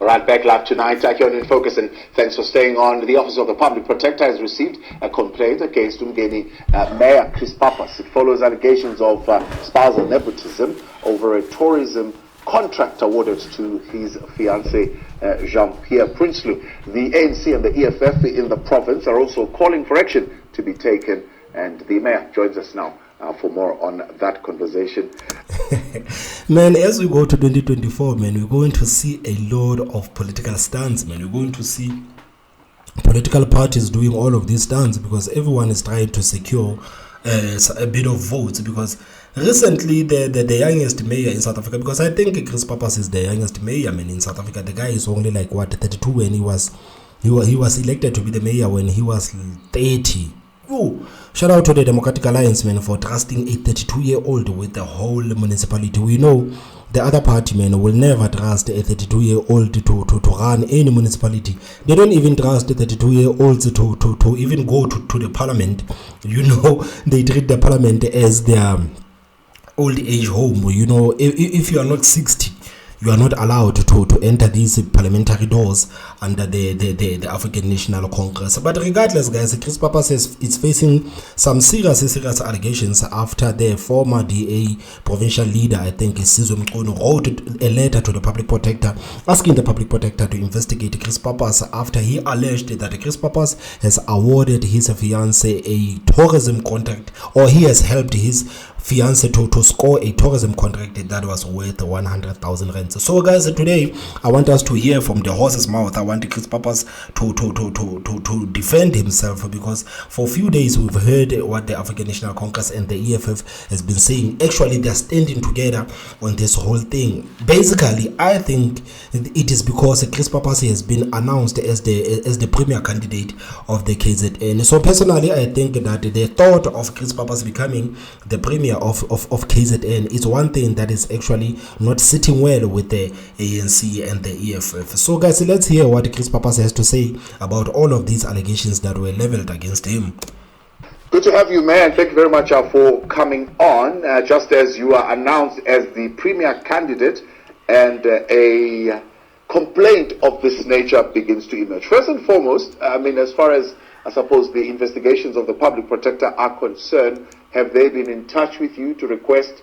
Right, back live tonight here on In Focus, and thanks for staying on. The Office of the Public Protector has received a complaint against Umgeni Mayor Pappas. It follows allegations of spousal nepotism over a tourism contract awarded to his fiancée, Jean-Pierre Prinsloo. The ANC and the EFF in the province are also calling for action to be taken, and the mayor joins us now for more on that conversation. Man, as we go to 2024, man, we're going to see a lot of political stunts, man. We're going to see political parties doing all of these stunts because everyone is trying to secure a bit of votes. Because recently, the youngest mayor in South Africa, because I think Chris Pappas is the youngest mayor, man, in South Africa. The guy is only like 32 when he was elected to be the mayor when he was 30. Ooh, shout out to the Democratic Alliance, man, for trusting a 32-year-old with the whole municipality. We know the other party, man, will never trust a 32-year-old to run any municipality. They don't even trust the 32-year-olds to even go to the parliament. You know, they treat the parliament as their old age home. You know, if you are not 60, you are not allowed to enter these parliamentary doors under the African National Congress. But regardless, guys, Chris Pappas is facing some serious allegations after the former DA provincial leader, I think Steeunhuisen, wrote a letter to the public protector asking the public protector to investigate Chris Pappas after he alleged that Chris Pappas has awarded his fiancée a tourism contract, or he has helped his fiancé to score a tourism contract that was worth 100,000 rands. So guys, today I want us to hear from the horse's mouth. I want Chris Pappas to defend himself, because for a few days we've heard what the African National Congress and the EFF has been saying. Actually, they're standing together on this whole thing. Basically, I think it is because Chris Pappas has been announced as the premier candidate of the KZN. So personally, I think that the thought of Chris Pappas becoming the premier of KZN is one thing that is actually not sitting well with the ANC and the EFF. So guys, let's hear what Chris Pappas has to say about all of these allegations that were leveled against him. Good to have you, Mayor, and thank you very much for coming on. Just as you are announced as the premier candidate, and a complaint of this nature begins to emerge. First and foremost, I mean, as far as I suppose the investigations of the public protector are concerned, have they been in touch with you to request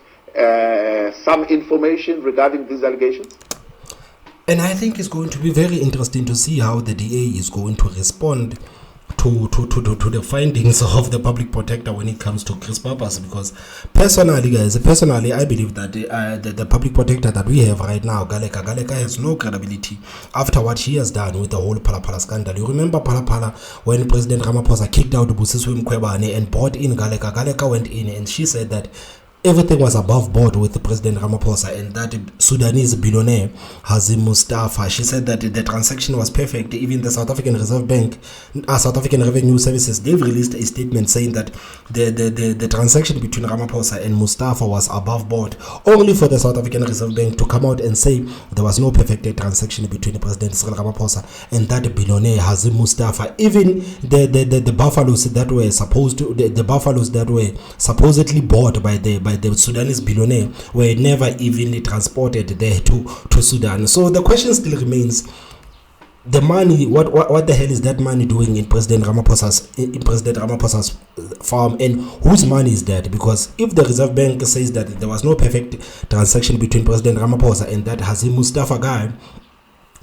some information regarding these allegations? And I think it's going to be very interesting to see how the DA is going to respond to the findings of the public protector when it comes to Chris Pappas. Because personally, guys, I believe that the public protector that we have right now, Galeka has no credibility after what she has done with the whole Phala scandal. You remember Phala when President Ramaphosa kicked out Busisiwe Mkhwebane and brought in Galeka went in and she said that everything was above board with President Ramaphosa, and that Sudanese billionaire Hazim Mustafa, she said that the transaction was perfect. Even the South African Reserve Bank, South African Revenue Services, they've released a statement saying that the transaction between Ramaphosa and Mustafa was above board, only for the South African Reserve Bank to come out and say there was no perfect transaction between President Cyril Ramaphosa and that billionaire Hazim Mustafa. Even the buffaloes that were supposedly bought by the Sudanese billionaire were never even transported there to Sudan. So the question still remains: the money, what the hell is that money doing in President Ramaphosa's farm, and whose money is that? Because if the Reserve Bank says that there was no perfect transaction between President Ramaphosa and that Hazim Mustafa guy,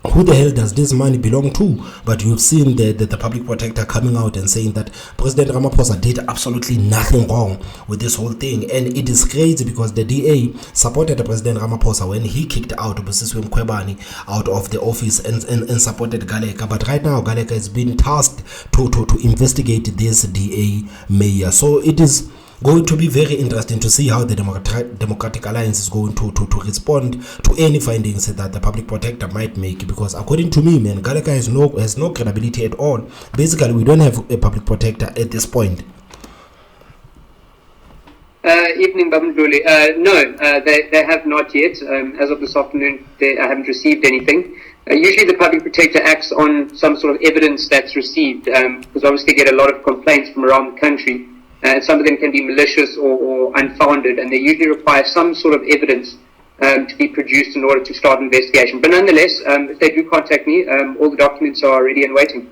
who the hell does this money belong to? But you've seen the public protector coming out and saying that President Ramaphosa did absolutely nothing wrong with this whole thing. And it is crazy because the DA supported President Ramaphosa when he kicked out Busisiwe Mkhwebane out of the office and supported Galeka. But right now, Galeka has been tasked to investigate this DA mayor. So it is going to be very interesting to see how the Democratic Alliance is going to respond to any findings that the public protector might make. Because according to me, man, Galeka has no credibility at all. Basically, we don't have a public protector at this point. Evening, Babanduli. No, they have not yet. As of this afternoon, I haven't received anything. Usually the public protector acts on some sort of evidence that's received, because obviously they get a lot of complaints from around the country. Some of them can be malicious or unfounded, and they usually require some sort of evidence to be produced in order to start an investigation. But nonetheless, if they do contact me, all the documents are ready and waiting.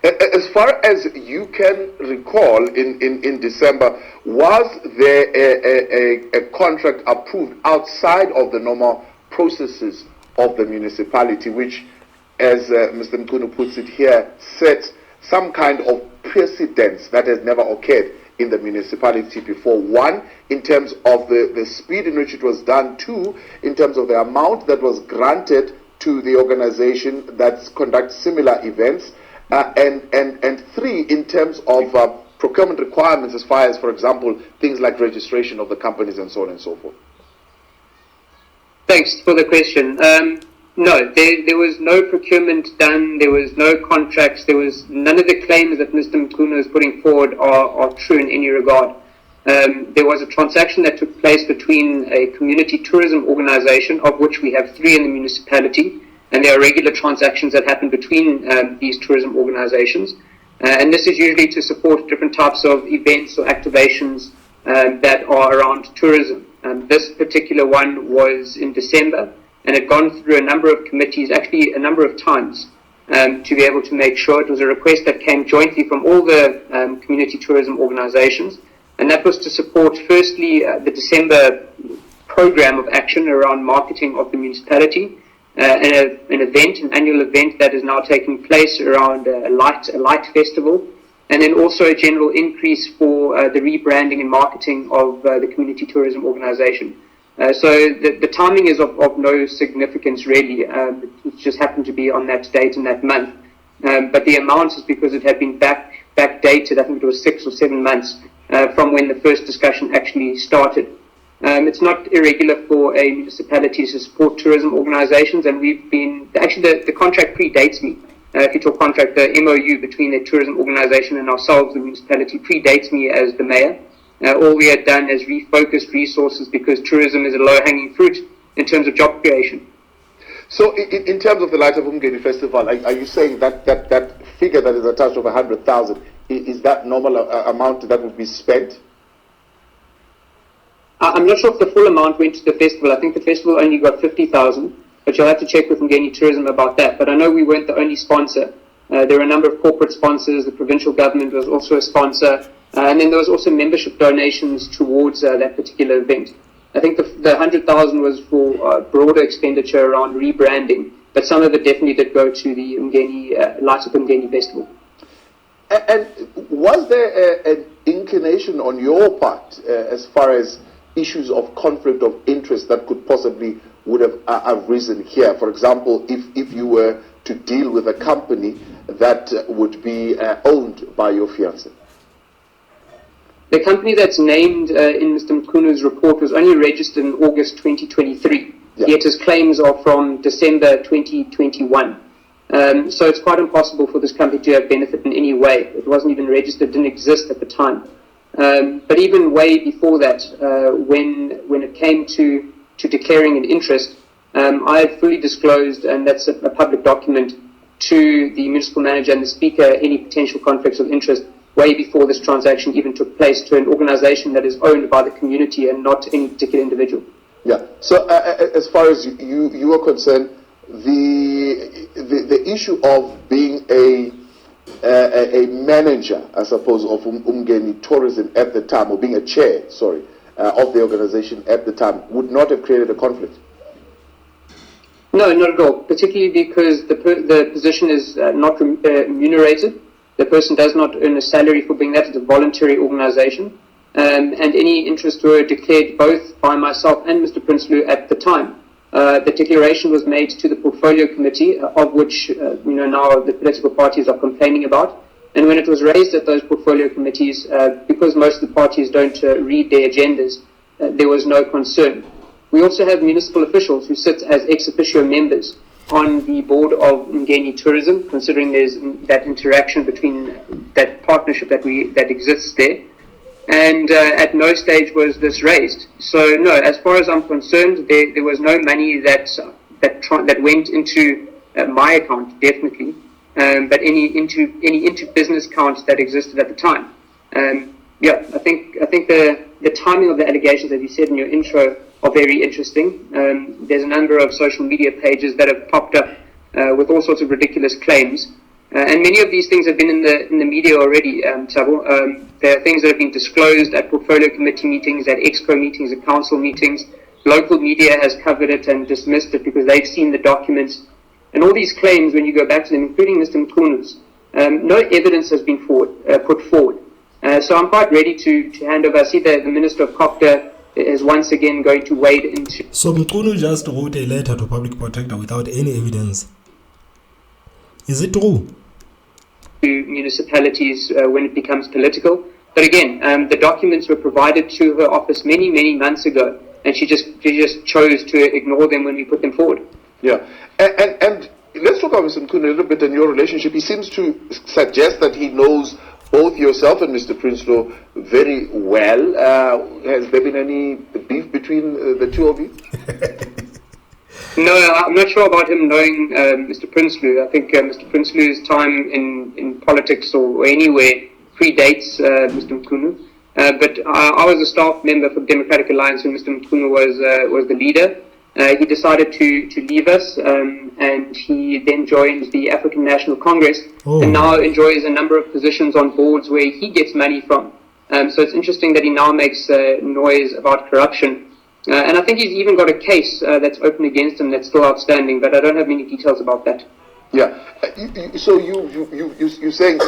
As far as you can recall, in December, was there a contract approved outside of the normal processes of the municipality, which, as Mr. Mkunu puts it here, sets some kind of precedence that has never occurred in the municipality before? One, in terms of the speed in which it was done. Two, in terms of the amount that was granted to the organization that conducts similar events. And three, in terms of procurement requirements as far as, for example, things like registration of the companies and so on and so forth. Thanks for the question. No, there was no procurement done, there was no contracts, there was none of the claims that Mr. Mkunu is putting forward are true in any regard. There was a transaction that took place between a community tourism organization, of which we have 3 in the municipality, and there are regular transactions that happen between these tourism organizations. And this is usually to support different types of events or activations that are around tourism. This particular one was in December, and had gone through a number of committees, actually a number of times, to be able to make sure. It was a request that came jointly from all the community tourism organizations, and that was to support, firstly, the December program of action around marketing of the municipality, an event, an annual event that is now taking place around a light festival, and then also a general increase for the rebranding and marketing of the community tourism organization. So the timing is of no significance really. It just happened to be on that date and that month. But the amount is because it had been backdated. I think it was 6 or 7 months from when the first discussion actually started. It's not irregular for a municipality to support tourism organizations, and we've been, actually the contract predates me. If you talk contract, the MOU between the tourism organization and ourselves, the municipality, predates me as the mayor. All we had done is refocused resources because tourism is a low-hanging fruit in terms of job creation. So in terms of the Light of Umgeni Festival, are you saying that figure that is attached of 100,000, is that normal amount that would be spent? I'm not sure if the full amount went to the festival. I think the festival only got 50,000, but you'll have to check with Ungeni Tourism about that. But I know we weren't the only sponsor. There were a number of corporate sponsors. The provincial government was also a sponsor. And then there was also membership donations towards that particular event. I think the 100,000 was for broader expenditure around rebranding, but some of it definitely did go to the Ungeni Light of Umgeni Festival. And was there an inclination on your part as far as issues of conflict of interest that could possibly would have arisen here? For example, if you were to deal with a company that would be owned by your fiancé? The company that's named in Mr. Mkunu's report was only registered in August 2023, yet his claims are from December 2021. So it's quite impossible for this company to have benefit in any way. It wasn't even registered, didn't exist at the time. But even way before that, when it came to declaring an interest, I had fully disclosed, and that's a public document, to the municipal manager and the speaker, any potential conflicts of interest way before this transaction even took place, to an organization that is owned by the community and not any particular individual. Yeah. So as far as you are concerned, the issue of being a manager, I suppose, of Umgeni Tourism at the time, or being a chair, of the organization at the time, would not have created a conflict? No, not at all, particularly because the position is not remunerated. The person does not earn a salary for being that. It's a voluntary organization. And any interests were declared both by myself and Mr. Prinsloo at the time. The declaration was made to the portfolio committee, of which now the political parties are complaining about. And when it was raised at those portfolio committees, because most of the parties don't read their agendas, there was no concern. We also have municipal officials who sit as ex officio members on the board of Ungeni Tourism, considering there's that interaction between that partnership that exists there. And at no stage was this raised. So no, as far as I'm concerned, there was no money that went into my account, definitely, but any into business accounts that existed at the time. I think the timing of the allegations, as you said in your intro, very interesting. There's a number of social media pages that have popped up with all sorts of ridiculous claims. And many of these things have been in the media already, Thabo. There are things that have been disclosed at portfolio committee meetings, at exco meetings, at council meetings. Local media has covered it and dismissed it because they've seen the documents. And all these claims, when you go back to them, including Mr. Mkunu's, no evidence has been put forward. So I'm quite ready to hand over. I see that the Minister of Copter is once again going to wade into... So Mkunu just wrote a letter to Public Protector without any evidence. Is it true? To municipalities when it becomes political. But again, the documents were provided to her office many, many months ago, and she just chose to ignore them when we put them forward. Yeah, and let's talk about Mr. Mkunu a little bit and your relationship. He seems to suggest that he knows both yourself and Mr. Prinsloo very well. Has there been any beef between the two of you? No, I'm not sure about him knowing Mr. Prinsloo. I think Mr. Prinsloo's time in politics or anywhere predates Mr. Mkunu. But I was a staff member for the Democratic Alliance when Mr. Mkunu was the leader. He decided to leave us, and he then joined the African National Congress, and now enjoys a number of positions on boards where he gets money from. So it's interesting that he now makes noise about corruption. And I think he's even got a case that's open against him that's still outstanding, but I don't have many details about that. Yeah. So you're saying,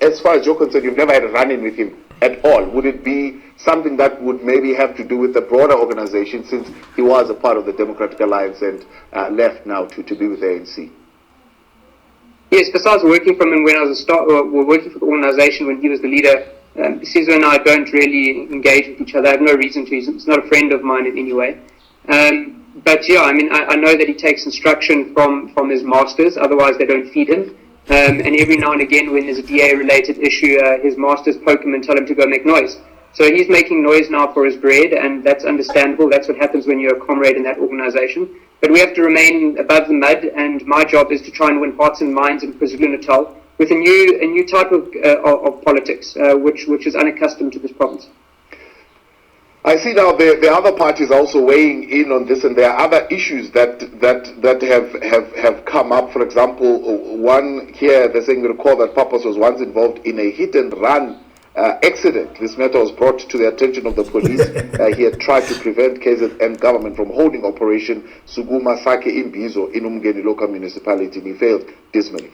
as far as you're concerned, you've never had a run-in with him at all. Would it be something that would maybe have to do with the broader organization, since he was a part of the Democratic Alliance and left now to be with the ANC? Yes, besides working from him when I was working for the organization when he was the leader, Sizwe and I don't really engage with each other. I have no reason to. He's not a friend of mine in any way. But yeah, I mean, I know that he takes instruction from his masters, otherwise they don't feed him. And every now and again when there's a DA-related issue, his masters poke him and tell him to go make noise. So he's making noise now for his bread, and that's understandable. That's what happens when you're a comrade in that organization. But we have to remain above the mud, and my job is to try and win hearts and minds in KwaZulu-Natal with a new type of politics, which is unaccustomed to this province. I see now the other parties also weighing in on this, and there are other issues that have come up. For example, one here, they're saying, recall that Pappas was once involved in a hit and run accident. This matter was brought to the attention of the police. He had tried to prevent KZN government from holding Operation Sukuma Sake Imbizo in Umgeni local municipality. He failed dismally.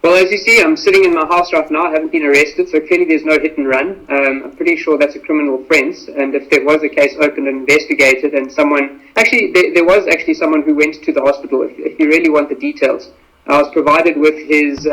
Well, as you see, I'm sitting in my house right now. I haven't been arrested, so clearly there's no hit and run. I'm pretty sure that's a criminal offence, and if there was a case opened and investigated, and someone... Actually, there was actually someone who went to the hospital. If you really want the details, I was provided with his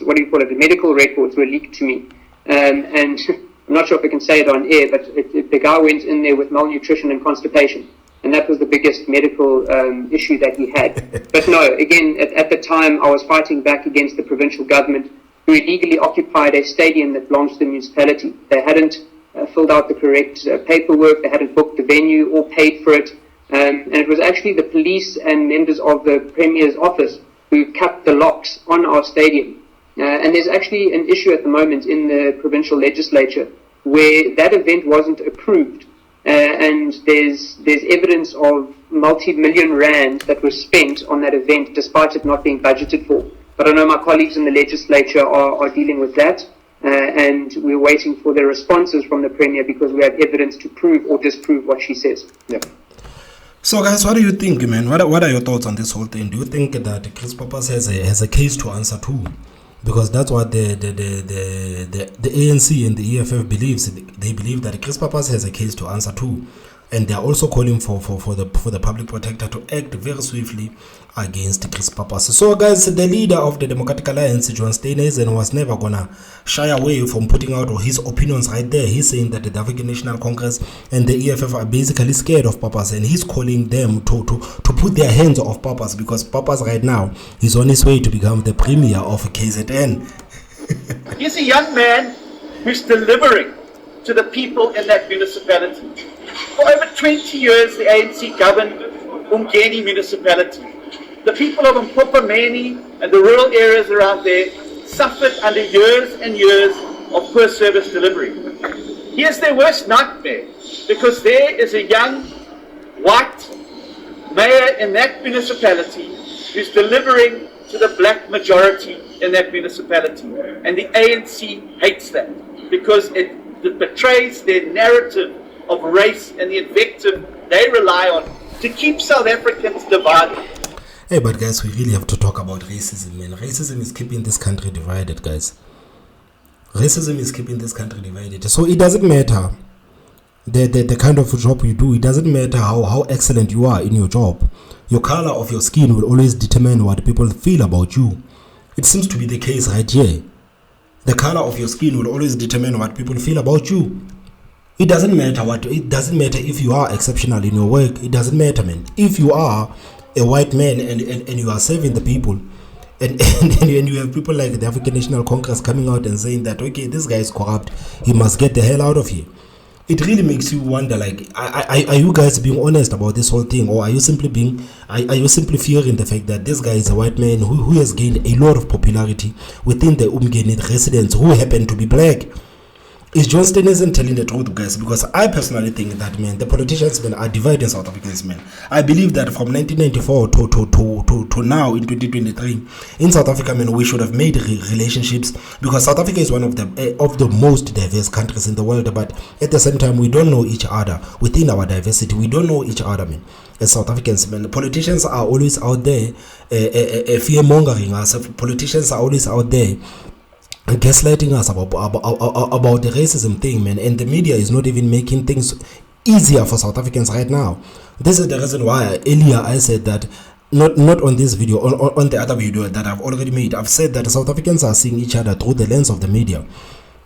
what do you call it, the medical records were leaked to me. And I'm not sure if I can say it on air, but the guy went in there with malnutrition and constipation. And that was the biggest medical issue that he had. But no, again, at the time, I was fighting back against the provincial government, who illegally occupied a stadium that belongs to the municipality. They hadn't filled out the correct paperwork, they hadn't booked the venue or paid for it. And it was actually the police and members of the Premier's office who cut the locks on our stadium. And there's actually an issue at the moment in the provincial legislature where that event wasn't approved. And there's evidence of multi-million rand that was spent on that event despite it not being budgeted for. But I know my colleagues in the legislature are dealing with that, and we're waiting for their responses from the Premier because we have evidence to prove or disprove what she says. Yeah. So guys, what do you think, man? What are your thoughts on this whole thing? Do you think that Chris Pappas has a case to answer to? Because that's what the ANC and the EFF believes. They believe that Chris Pappas has a case to answer to, and they are also calling for the public protector to act very swiftly against Chris Pappas. So guys, the leader of the Democratic Alliance, John Steenhuisen, was never gonna shy away from putting out his opinions right there. He's saying that the African National Congress and the EFF are basically scared of Pappas, and he's calling them to put their hands off Pappas, because Pappas right now is on his way to become the premier of KZN. He's a young man who's delivering to the people in that municipality. For over 20 years, the ANC governed Umgeni municipality. The people of Mpopameni and the rural areas around there suffered under years and years of poor service delivery. Here's their worst nightmare. because there is a young white mayor in that municipality who's delivering to the black majority in that municipality. And the ANC hates that because it betrays their narrative of race and the invective they rely on to keep South Africans divided. Hey, but guys, we really have to talk about racism, man. Racism is keeping this country divided, guys. Racism is keeping this country divided. So it doesn't matter the kind of job you do. It doesn't matter how excellent you are in your job. Your color of your skin will always determine what people feel about you. It seems to be the case right here. The color of your skin will always determine what people feel about you. It doesn't matter if you are exceptional in your work. It doesn't matter, man. If you are a white man and you are serving the people, and you have people like the African National Congress coming out and saying that, okay, this guy is corrupt, he must get the hell out of here. It really makes you wonder, like, are you guys being honest about this whole thing, or are you simply fearing the fact that this guy is a white man who has gained a lot of popularity within the Umgeni residents who happen to be black? Is John Steenhuisen telling the truth, guys? Because I personally think that, man, the politicians, man, are dividing South Africans, man. I believe that from 1994 to now in 2023 in South Africa, man, we should have made relationships, because South Africa is one of the most diverse countries in the world. But at the same time, we don't know each other. Within our diversity, we don't know each other, man. As South Africans, man, politicians are always out there fear mongering us. Politicians are always out there gaslighting us about the racism thing, man, and the media is not even making things easier for South Africans right now. This is the reason why earlier I said that, not on this video, on the other video that I've already made, I've said that South Africans are seeing each other through the lens of the media.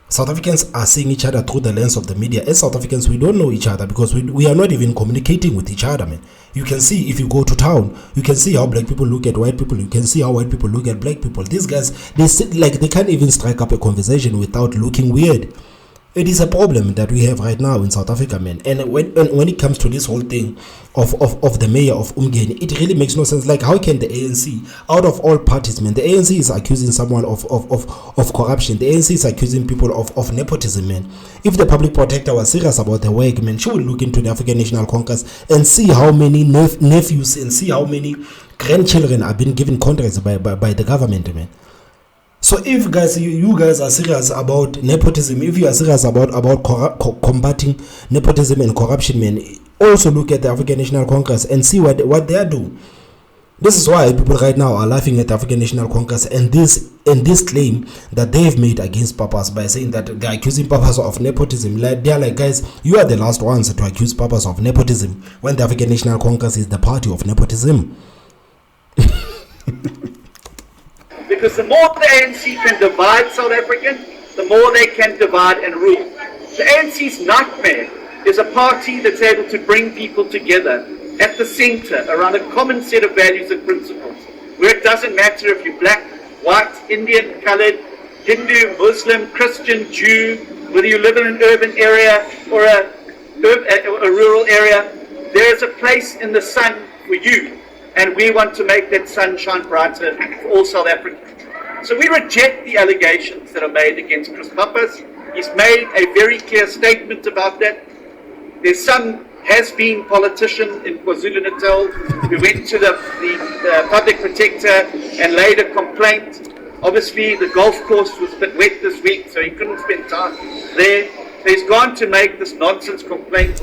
South Africans are seeing each other through the lens of the media. As South Africans, we don't know each other because we are not even communicating with each other, man. You can see, if you go to town, you can see how black people look at white people. You can see how white people look at black people. These guys, they sit like they can't even strike up a conversation without looking weird. It is a problem that we have right now in South Africa, man. And when it comes to this whole thing of the mayor of Ungeni, it really makes no sense. Like, how can the ANC, out of all parties, man, the ANC is accusing someone of corruption. The ANC is accusing people of nepotism, man. If the public protector was serious about the work, man, she would look into the African National Congress and see how many nephews and see how many grandchildren are being given contracts by the government, man. So if guys, you guys are serious about nepotism, if you are serious about combating nepotism and corruption, man, also look at the African National Congress and see what they are doing. This is why people right now are laughing at the African National Congress and this claim that they've made against Pappas by saying that they're accusing Pappas of nepotism. Like, they're like, guys, you are the last ones to accuse Pappas of nepotism when the African National Congress is the party of nepotism. Because the more the ANC can divide South Africans, the more they can divide and rule. The ANC's nightmare is a party that's able to bring people together at the center around a common set of values and principles, where it doesn't matter if you're black, white, Indian, colored, Hindu, Muslim, Christian, Jew, whether you live in an urban area or a rural area, there is a place in the sun for you. And we want to make that sun shine brighter for all South Africans. So we reject the allegations that are made against Chris Pappas. He's made a very clear statement about that. There's some has-been politician in KwaZulu-Natal who went to the public protector and laid a complaint. Obviously, the golf course was a bit wet this week, so he couldn't spend time there. So he's gone to make this nonsense complaint.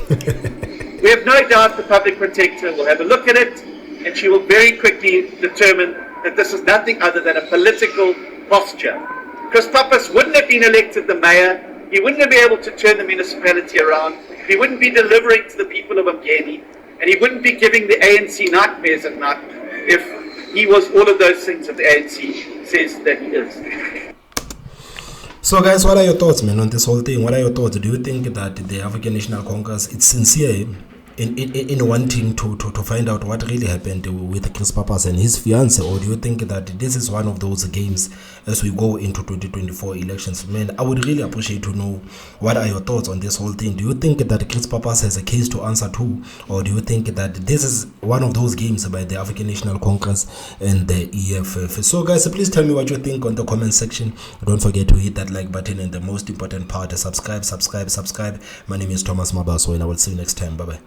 We have no doubt the public protector will have a look at it, and she will very quickly determine that this is nothing other than a political posture. Chris Pappas wouldn't have been elected the mayor. He wouldn't have been able to turn the municipality around. He wouldn't be delivering to the people of Umgeni. And he wouldn't be giving the ANC nightmares at night if he was all of those things that the ANC says that he is. So guys, what are your thoughts, man, on this whole thing? What are your thoughts? Do you think that the African National Congress is sincere in wanting to find out what really happened with Chris Pappas and his fiance, or do you think that this is one of those games as we go into 2024 elections? Man, I would really appreciate to know what are your thoughts on this whole thing. Do you think that Chris Pappas has a case to answer to, or do you think that this is one of those games by the African National Congress and the EFF? So guys, please tell me what you think on the comment section. Don't forget to hit that like button, and the most important part is subscribe. My name is Thomas Mabaso, and I will see you next time. Bye bye.